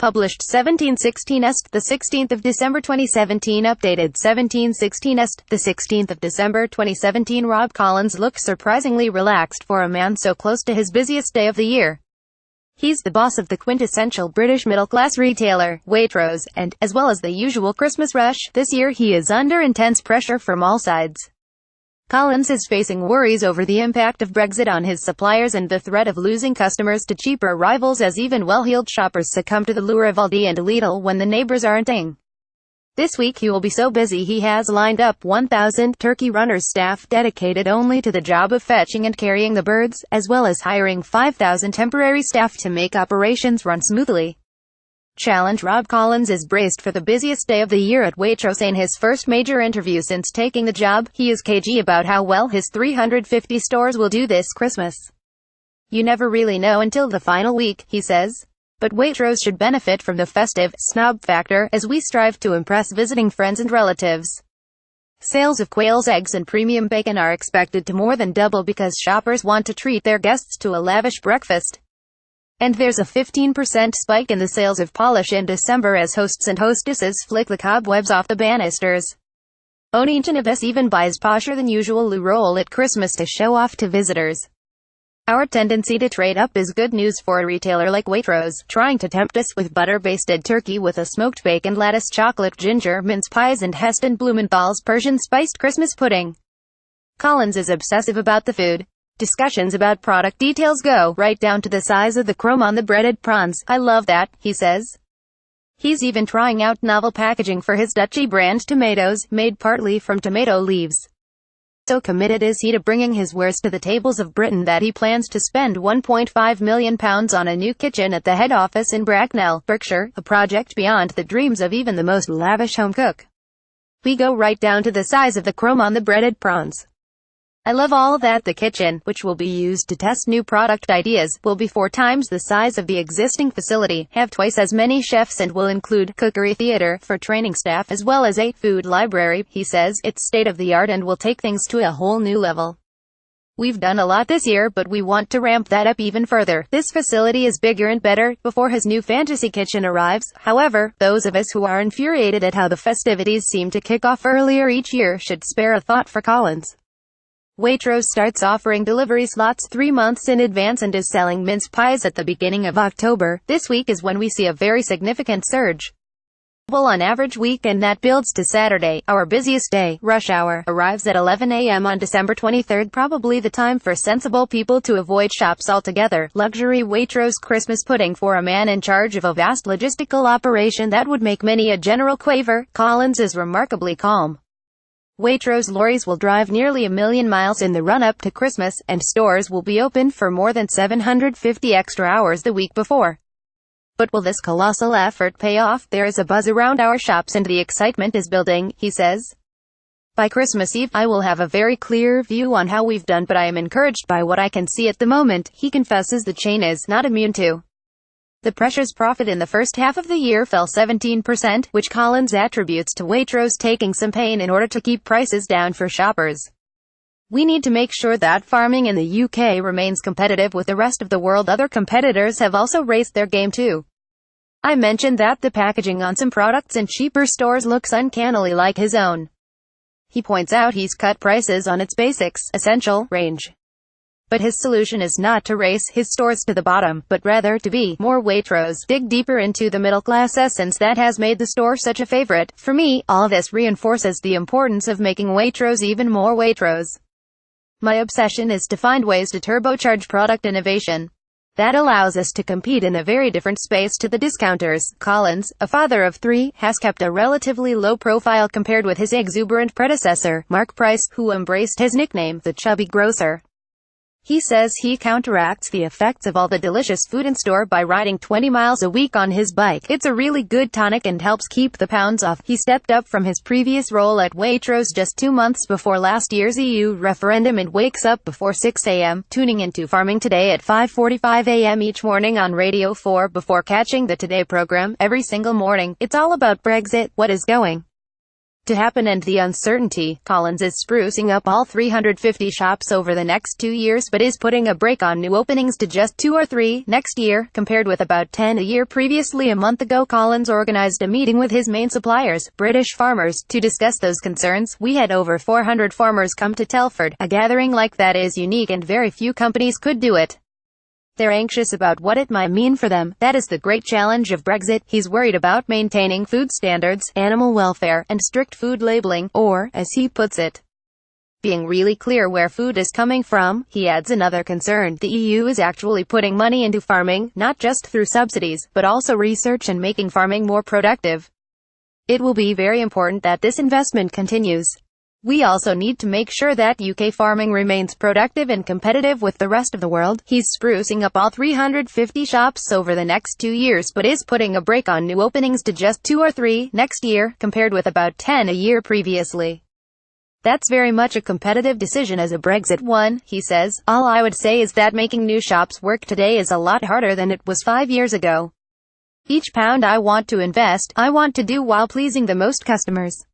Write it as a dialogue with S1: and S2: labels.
S1: Published 17/16 the 16th of December 2017. Updated 17/16 the 16th of December 2017. Rob Collins looks surprisingly relaxed for a man so close to his busiest day of the year. He's the boss of the quintessential British middle-class retailer, Waitrose, and, as well as the usual Christmas rush, this year he is under intense pressure from all sides. Collins is facing worries over the impact of Brexit on his suppliers and the threat of losing customers to cheaper rivals as even well-heeled shoppers succumb to the lure of Aldi and Lidl when the neighbors aren't in. This week he will be so busy he has lined up 1,000 turkey runners staff dedicated only to the job of fetching and carrying the birds, as well as hiring 5,000 temporary staff to make operations run smoothly. Challenge. Rob Collins is braced for the busiest day of the year at Waitrose. In his first major interview since taking the job, he is cagey about how well his 350 stores will do this Christmas. "You never really know until the final week," he says. But Waitrose should benefit from the festive snob factor, as we strive to impress visiting friends and relatives. Sales of quail's eggs and premium bacon are expected to more than double because shoppers want to treat their guests to a lavish breakfast. And there's a 15% spike in the sales of polish in December as hosts and hostesses flick the cobwebs off the banisters. Onigenives even buys posher than usual loo roll at Christmas to show off to visitors. Our tendency to trade up is good news for a retailer like Waitrose, trying to tempt us with butter-basted turkey with a smoked bacon, lettuce, chocolate, ginger, mince pies and Heston Blumenthal's Persian spiced Christmas pudding. Collins is obsessive about the food. Discussions about product details go right down to the size of the crumb on the breaded prawns. "I love that," he says. He's even trying out novel packaging for his Dutchy brand tomatoes, made partly from tomato leaves. So committed is he to bringing his wares to the tables of Britain that he plans to spend £1.5 million on a new kitchen at the head office in Bracknell, Berkshire, a project beyond the dreams of even the most lavish home cook. "We go right down to the size of the crumb on the breaded prawns. I love all that. The kitchen, which will be used to test new product ideas, will be 4 times the size of the existing facility, have twice as many chefs and will include cookery theater for training staff as well as a food library," he says. "It's state-of-the-art and will take things to a whole new level. We've done a lot this year, but we want to ramp that up even further. This facility is bigger and better." Before his new fantasy kitchen arrives, however, those of us who are infuriated at how the festivities seem to kick off earlier each year should spare a thought for Collins. Waitrose starts offering delivery slots 3 months in advance and is selling mince pies at the beginning of October. This week is when we see a very significant surge. Well, on average week, and that builds to Saturday, our busiest day. Rush hour arrives at 11 a.m. on December 23rd, probably the time for sensible people to avoid shops altogether. Luxury Waitrose Christmas pudding for a man in charge of a vast logistical operation that would make many a general quaver. Collins is remarkably calm. Waitrose lorries will drive nearly 1 million miles in the run-up to Christmas, and stores will be open for more than 750 extra hours the week before. But will this colossal effort pay off? "There is a buzz around our shops and the excitement is building," he says. "By Christmas Eve, I will have a very clear view on how we've done, but I am encouraged by what I can see at the moment." He confesses the chain is not immune to the pressures. Profit in the first half of the year fell 17%, which Collins attributes to Waitrose taking some pain in order to keep prices down for shoppers. "We need to make sure that farming in the UK remains competitive with the rest of the world. Other competitors have also raised their game too. I mentioned that the packaging on some products in cheaper stores looks uncannily like his own." He points out he's cut prices on its basics, essential range. But his solution is not to race his stores to the bottom, but rather to be more Waitrose, dig deeper into the middle-class essence that has made the store such a favorite. "For me, all this reinforces the importance of making Waitrose even more Waitrose. My obsession is to find ways to turbocharge product innovation that allows us to compete in a very different space to the discounters." Collins, a father of 3, has kept a relatively low profile compared with his exuberant predecessor, Mark Price, who embraced his nickname, the chubby grocer. He says he counteracts the effects of all the delicious food in store by riding 20 miles a week on his bike. "It's a really good tonic and helps keep the pounds off." He stepped up from his previous role at Waitrose just 2 months before last year's EU referendum and wakes up before 6 a.m., tuning into Farming Today at 5:45 a.m. each morning on Radio 4 before catching the Today program every single morning. It's all about Brexit, what is going to happen and the uncertainty. Collins is sprucing up all 350 shops over the next 2 years but is putting a brake on new openings to just 2 or 3 next year, compared with about 10 a year previously. A month ago, Collins organized a meeting with his main suppliers, British farmers, to discuss those concerns. "We had over 400 farmers come to Telford. A gathering like that is unique and very few companies could do it. They're anxious about what it might mean for them. That is the great challenge of Brexit. He's worried about maintaining food standards, animal welfare, and strict food labeling, or, as he puts it, being really clear where food is coming from." He adds another concern: the EU is actually putting money into farming, not just through subsidies, but also research and making farming more productive. "It will be very important that this investment continues. We also need to make sure that UK farming remains productive and competitive with the rest of the world." He's sprucing up all 350 shops over the next 2 years but is putting a brake on new openings to just 2 or 3 next year, compared with about 10 a year previously. "That's very much a competitive decision as a Brexit one," he says. "All I would say is that making new shops work today is a lot harder than it was 5 years ago. Each pound I want to invest, I want to do while pleasing the most customers."